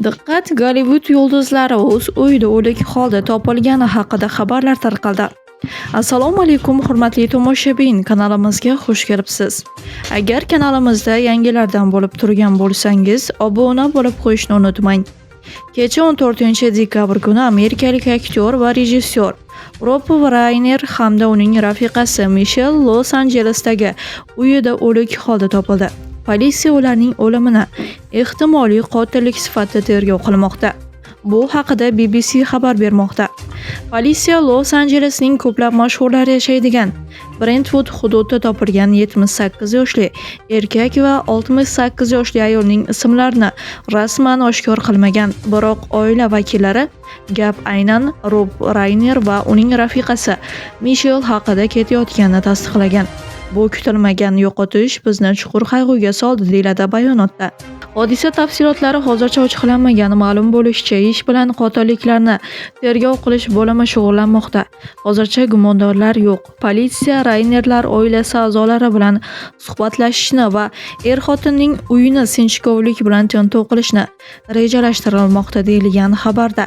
Diqqat, Gollivud yulduzlari o'z uyida o'lik holda topilgani haqida xabarlar tarqaldi. Assalomu alaykum hurmatli tomoshabin, kanalimizga xush kelibsiz. Agar kanalimizda yangilardan bo'lib turgan bo'lsangiz, obuna bo'lib qo'yishni unutmang. Kecha 14-dekabr kuni amerikalik aktyor va rejissyor Rob Reiner hamda uning rafiqasi Michelle Los-Anjelesdagi uyida o'lik holda topildi. Politsiya ularning o'limini ehtimoliy qotillik sifatida tergov qilmoqda. Bu haqida BBC xabar bermoqda. Politsiya Los-Anjelesning ko'plab mashhurlar yashaydigan Brentwood hududida topilgan 78 yoshli erkak va 68 yoshli ayolning ismlarini rasman oshkor qilmagan, biroq oila vakillari gap aynan Rob Reiner va uning rafiqasi Michelle haqida ketayotganini tasdiqlagan. Bu kutilmagan yo'qotish bizni chuqur qayg'uga soldi, deyiladi bayonotda. Hodisa tafsilotlari hozircha ochiqlanmagan. Ma'lum bo'lishicha, ish bilan qotilliklarni tergov qilish bo'limi shug'ullanmoqda. Hozircha gumondorlar yo'q. Politsiya Raynerlar oilasi a'zolari bilan suhbatlashishni va er-xotinning uyini sinchkovlik bilan tintuv qilishni rejalashtirilmoqda, deyilgan xabarda.